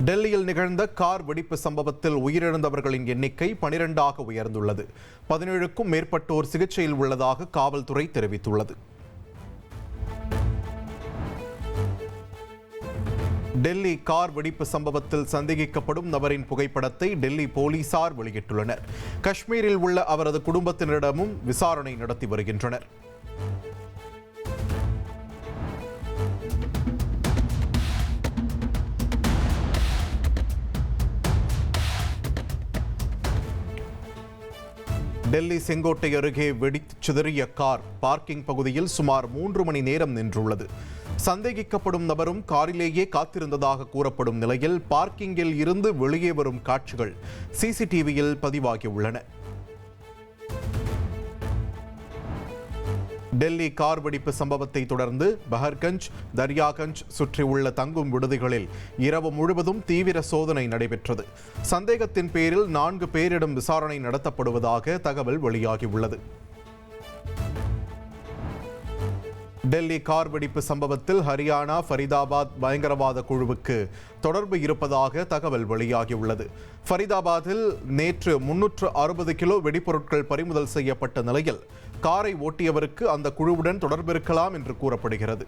டெல்லியில் நிகழ்ந்த கார் வெடிப்பு சம்பவத்தில் உயிரிழந்தவர்களின் எண்ணிக்கை 12ஆக உயர்ந்துள்ளது. 17க்கும் மேற்பட்டோர் சிகிச்சையில் உள்ளதாக காவல்துறை தெரிவித்துள்ளது. டெல்லி கார் வெடிப்பு சம்பவத்தில் சந்தேகிக்கப்படும் நபரின் புகைப்படத்தை டெல்லி போலீசார் வெளியிட்டுள்ளனர். காஷ்மீரில் உள்ள அவரது குடும்பத்தினரிடமும் விசாரணை நடத்தி வருகின்றனர். டெல்லி செங்கோட்டை அருகே வெடித்து சிதறிய கார் பார்க்கிங் பகுதியில் சுமார் 3 மணி நேரம் நின்றுள்ளது. சந்தேகிக்கப்படும் நபரும் காரிலேயே காத்திருந்ததாக கூறப்படும் நிலையில் பார்க்கிங்கில் இருந்து வெளியே வரும் காட்சிகள் சிசிடிவியில் பதிவாகியுள்ளன. டெல்லி கார் வெடிப்பு சம்பவத்தை தொடர்ந்து பஹர்கஞ்ச், தர்யாகஞ்ச் சுற்றியுள்ள தங்கும் விடுதிகளில் இரவு முழுவதும் தீவிர சோதனை நடைபெற்றது. சந்தேகத்தின் பேரில் 4 பேரிடம் விசாரணை நடத்தப்படுவதாக தகவல் வெளியாகியுள்ளது. டெல்லி கார் வெடிப்பு சம்பவத்தில் ஹரியானா, ஃபரிதாபாத் பயங்கரவாத குழுவுக்கு தொடர்பு இருப்பதாக தகவல் வெளியாகியுள்ளது. ஃபரிதாபாத்தில் நேற்று 360 கிலோ வெடிப்பொருட்கள் பறிமுதல் செய்யப்பட்ட நிலையில் காரை ஓட்டியவருக்கு அந்த குழுவுடன் தொடர்பு இருக்கலாம் என்று கூறப்படுகிறது.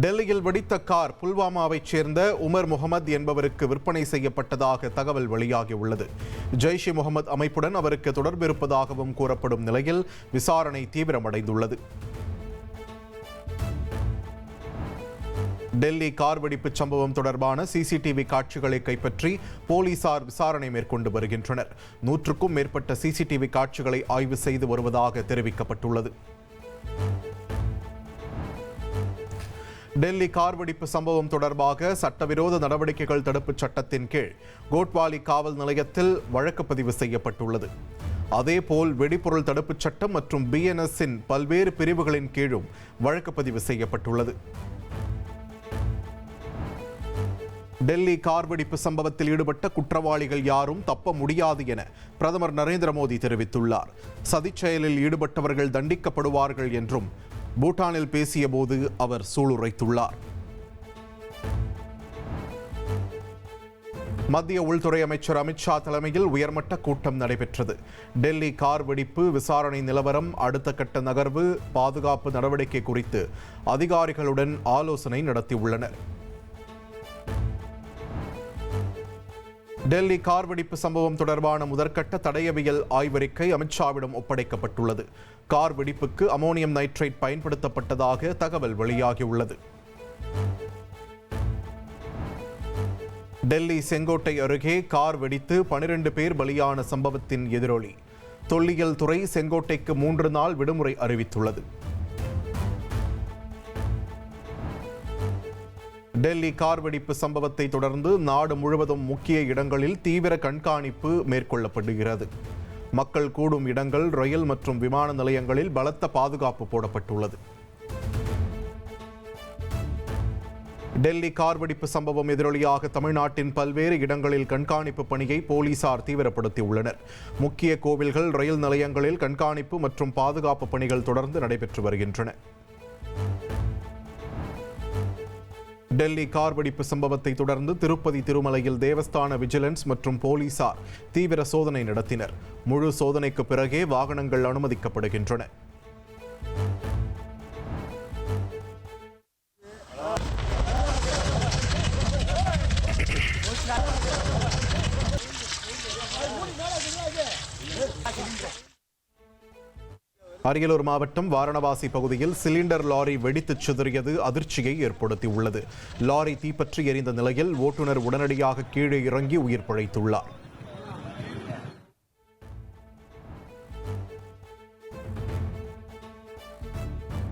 டெல்லியில் வெடித்த கார் புல்வாமாவைச் சேர்ந்த உமர் முகமது என்பவருக்கு விற்பனை செய்யப்பட்டதாக தகவல் வெளியாகியுள்ளது. ஜெய்ஷ்-இ முகமது அமைப்புடன் அவருக்கு தொடர்பு இருப்பதாகவும் கூறப்படும் நிலையில் விசாரணை தீவிரமடைந்துள்ளது. டெல்லி கார் வெடிப்பு சம்பவம் தொடர்பான சிசிடிவி காட்சிகளை கைப்பற்றி போலீசார் விசாரணை மேற்கொண்டு வருகின்றனர். 100க்கும் மேற்பட்ட சிசிடிவி காட்சிகளை ஆய்வு செய்து வருவதாக தெரிவிக்கப்பட்டுள்ளது. டெல்லி கார் வெடிப்பு சம்பவம் தொடர்பாக சட்டவிரோத நடவடிக்கைகள் தடுப்புச் சட்டத்தின் கீழ் கோட்வாலி காவல் நிலையத்தில் வழக்கு பதிவு செய்யப்பட்டுள்ளது. அதேபோல் வெடிபொருள் தடுப்புச் சட்டம் மற்றும் BNS-இன் பல்வேறு பிரிவுகளின் கீழும் வழக்கு பதிவு செய்யப்பட்டுள்ளது. டெல்லி கார் வெடிப்பு சம்பவத்தில் ஈடுபட்ட குற்றவாளிகள் யாரும் தப்ப முடியாது என பிரதமர் நரேந்திர மோடி தெரிவித்துள்ளார். சதிச் செயலில் ஈடுபட்டவர்கள் தண்டிக்கப்படுவார்கள் என்றும் பூட்டானில் பேசிய போது அவர் சூளுரைத்துள்ளார். மத்திய உள்துறை அமைச்சர் அமித்ஷா தலைமையில் உயர்மட்ட கூட்டம் நடைபெற்றது. டெல்லி கார் வெடிப்பு விசாரணை நிலவரம், அடுத்த கட்ட நகர்வு, பாதுகாப்பு நடவடிக்கை குறித்து அதிகாரிகளுடன் ஆலோசனை நடத்தியுள்ளனர். டெல்லி கார் வெடிப்பு சம்பவம் தொடர்பான முதற்கட்ட தடயவியல் ஆய்வறிக்கை அமித்ஷாவிடம் ஒப்படைக்கப்பட்டுள்ளது. கார் வெடிப்புக்கு அமோனியம் நைட்ரேட் பயன்படுத்தப்பட்டதாக தகவல் வெளியாகியுள்ளது. டெல்லி செங்கோட்டை அருகே கார் வெடித்து 12 பேர் பலியான சம்பவத்தின் எதிரொலி தொல்லியல் துறை செங்கோட்டைக்கு 3 நாள் விடுமுறை அறிவித்துள்ளது. டெல்லி கார் வெடிப்பு சம்பவத்தை தொடர்ந்து நாடு முழுவதும் முக்கிய இடங்களில் தீவிர கண்காணிப்பு மேற்கொள்ளப்படுகிறது. மக்கள் கூடும் இடங்கள், ரயில் மற்றும் விமான நிலையங்களில் பலத்த பாதுகாப்பு போடப்பட்டுள்ளது. டெல்லி கார் வெடிப்பு சம்பவம் எதிரொலியாக தமிழ்நாட்டின் பல்வேறு இடங்களில் கண்காணிப்பு பணியை போலீசார் தீவிரப்படுத்தியுள்ளனர். முக்கிய கோவில்கள், ரயில் நிலையங்களில் கண்காணிப்பு மற்றும் பாதுகாப்பு பணிகள் தொடர்ந்து நடைபெற்று வருகின்றன. டெல்லி கார் வெடிப்பு சம்பவத்தை தொடர்ந்து திருப்பதி திருமலையில் தேவஸ்தான விஜிலன்ஸ் மற்றும் போலீசார் தீவிர சோதனை நடத்தினர். முழு சோதனைக்கு பிறகே வாகனங்கள் அனுமதிக்கப்படுகின்றன. அரியலூர் மாவட்டம் வாரணவாசி பகுதியில் சிலிண்டர் லாரி வெடித்து சிதறியது அதிர்ச்சியை ஏற்படுத்தியுள்ளது. லாரி தீப்பற்றி எரிந்த நிலையில் ஓட்டுநர் உடனடியாக கீழே இறங்கி உயிர் பிழைத்துள்ளார்.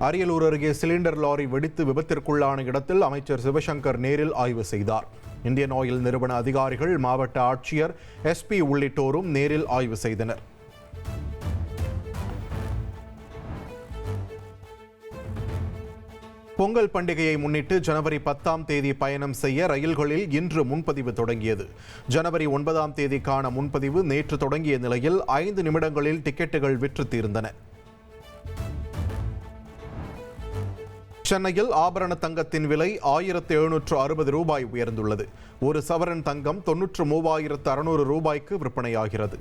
அரியலூர் அருகே சிலிண்டர் லாரி வெடித்து விபத்திற்குள்ளான இடத்தில் அமைச்சர் சிவசங்கர் நேரில் ஆய்வு செய்தார். இந்தியன் ஆயில் நிறுவன அதிகாரிகள், மாவட்ட ஆட்சியர், SP உள்ளிட்டோரும் நேரில் ஆய்வு செய்தனர். பொங்கல் பண்டிகையை முன்னிட்டு ஜனவரி 10ஆம் தேதி பயணம் செய்ய ரயில்களில் இன்று முன்பதிவு தொடங்கியது. ஜனவரி 9ஆம் தேதிக்கான முன்பதிவு நேற்று தொடங்கிய நிலையில் 5 நிமிடங்களில் டிக்கெட்டுகள் விற்று தீர்ந்தன. சென்னையில் ஆபரண தங்கத்தின் விலை 1760 ரூபாய் உயர்ந்துள்ளது. ஒரு சவரன் தங்கம் 93,600 ரூபாய்க்கு விற்பனையாகிறது.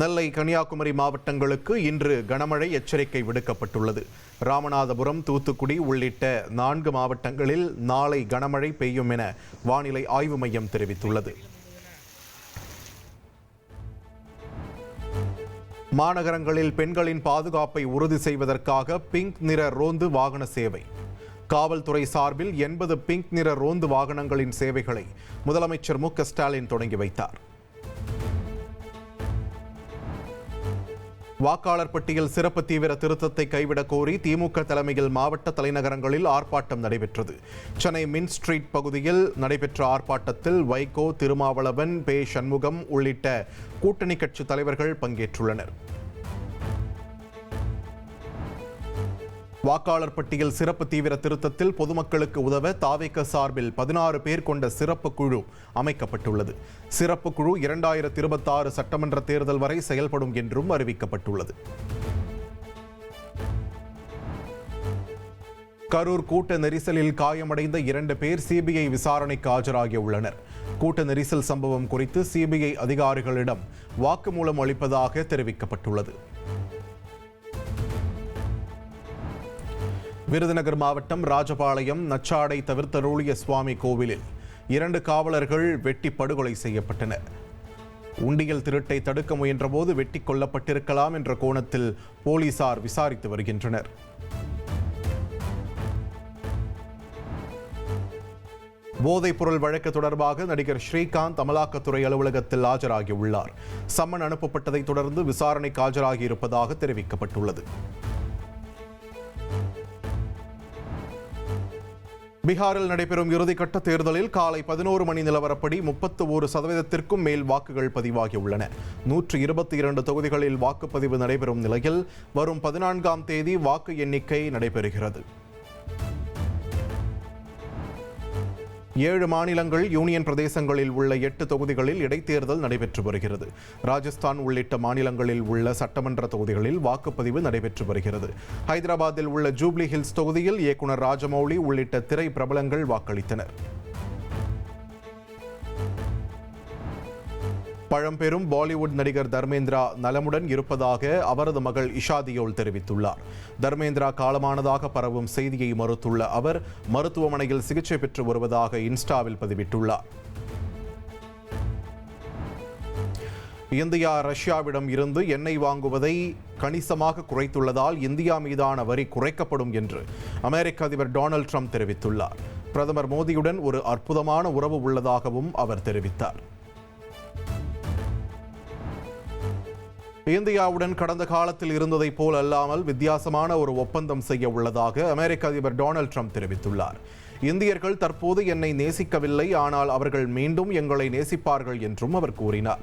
நெல்லை, கன்னியாகுமரி மாவட்டங்களுக்கு இன்று கனமழை எச்சரிக்கை விடுக்கப்பட்டுள்ளது. ராமநாதபுரம், தூத்துக்குடி உள்ளிட்ட 4 மாவட்டங்களில் நாளை கனமழை பெய்யும் என வானிலை ஆய்வு மையம் தெரிவித்துள்ளது. மாநகரங்களில் பெண்களின் பாதுகாப்பை உறுதி செய்வதற்காக பிங்க் நிற ரோந்து வாகன சேவை. காவல்துறை சார்பில் 80 பிங்க் நிற ரோந்து வாகனங்களின் சேவைகளை முதலமைச்சர் மு.க. ஸ்டாலின் தொடங்கி வைத்தார். வாக்காளர் பட்டியல் சிறப்பு தீவிர திருத்தத்தை கைவிடக் கோரி திமுக தலைமையில் மாவட்ட தலைநகரங்களில் ஆர்ப்பாட்டம் நடைபெற்றது. சென்னை மின் ஸ்ட்ரீட் பகுதியில் நடைபெற்ற ஆர்ப்பாட்டத்தில் வைகோ, திருமாவளவன், பே. சண்முகம் உள்ளிட்ட கூட்டணி கட்சி தலைவர்கள் பங்கேற்றுள்ளனர். வாக்காளர் பட்டியல் சிறப்பு தீவிர திருத்தத்தில் பொதுமக்களுக்கு உதவ தாவேக சார்பில் 16 பேர் கொண்ட சிறப்பு குழு அமைக்கப்பட்டுள்ளது. சிறப்பு குழு 2026 சட்டமன்ற தேர்தல் வரை செயல்படும் என்றும் அறிவிக்கப்பட்டுள்ளது. கரூர் கூட்ட நெரிசலில் காயமடைந்த 2 பேர் சிபிஐ விசாரணைக்கு ஆஜராகியுள்ளனர். கூட்ட நெரிசல் சம்பவம் குறித்து சிபிஐ அதிகாரிகளிடம் வாக்குமூலம் அளிப்பதாக தெரிவிக்கப்பட்டுள்ளது. விருதுநகர் மாவட்டம் ராஜபாளையம் நச்சாடை தவிர்த்தருளிய சுவாமி கோவிலில் 2 காவலர்கள் வெட்டி படுகொலை செய்யப்பட்டனர். உண்டியல் திருட்டை தடுக்க முயன்றபோது வெட்டி கொல்லப்பட்டிருக்கலாம் என்ற கோணத்தில் போலீசார் விசாரித்து வருகின்றனர். போதைப்பொருள் வழக்கு தொடர்பாக நடிகர் ஸ்ரீகாந்த் அமலாக்கத்துறை அலுவலகத்தில் ஆஜராகியுள்ளார். சம்மன் அனுப்பப்பட்டதை தொடர்ந்து விசாரணைக்கு ஆஜராகி இருப்பதாக தெரிவிக்கப்பட்டுள்ளது. பீகாரில் நடைபெறும் இறுதிக்கட்ட தேர்தலில் காலை 11 மணி நிலவரப்படி 31% மேல் வாக்குகள் பதிவாகியுள்ளன. 122 தொகுதிகளில் வாக்குப்பதிவு நடைபெறும் நிலையில் வரும் 14ஆம் தேதி வாக்கு எண்ணிக்கை நடைபெறுகிறது. 7 மாநிலங்கள், யூனியன் பிரதேசங்களில் உள்ள 8 தொகுதிகளில் இடைத்தேர்தல் நடைபெற்று வருகிறது. ராஜஸ்தான் உள்ளிட்ட மாநிலங்களில் உள்ள சட்டமன்ற தொகுதிகளில் வாக்குப்பதிவு நடைபெற்று வருகிறது. ஹைதராபாத்தில் உள்ள ஜூப்ளி ஹில்ஸ் தொகுதியில் இயக்குனர் ராஜமௌலி உள்ளிட்ட திரை பிரபலங்கள் வாக்களித்தனர். பழம்பெரும் பாலிவுட் நடிகர் தர்மேந்திரா நலமுடன் இருப்பதாக அவரது மகள் இஷா தியோல் தெரிவித்துள்ளார். தர்மேந்திரா காலமானதாக பரவும் செய்தியை மறுத்துள்ள அவர் மருத்துவமனையில் சிகிச்சை பெற்று வருவதாக இன்ஸ்டாவில் பதிவிட்டுள்ளார். இந்தியா ரஷ்யாவிடம் இருந்து எண்ணெய் வாங்குவதை கணிசமாக குறைத்துள்ளதால் இந்தியா மீதான வரி குறைக்கப்படும் என்று அமெரிக்க அதிபர் டொனால்ட் ட்ரம்ப் தெரிவித்துள்ளார். பிரதமர் மோடியுடன் ஒரு அற்புதமான உறவு உள்ளதாகவும் அவர் தெரிவித்தார். இந்தியாவுடன் கடந்த காலத்தில் இருந்ததை போல் அல்லாமல் வித்தியாசமான ஒரு ஒப்பந்தம் செய்ய உள்ளதாக அமெரிக்க அதிபர் டொனால்ட் ட்ரம்ப் தெரிவித்துள்ளார். இந்தியர்கள் தற்போது என்னை நேசிக்கவில்லை, ஆனால் அவர்கள் மீண்டும் எங்களை நேசிப்பார்கள் என்றும் அவர் கூறினார்.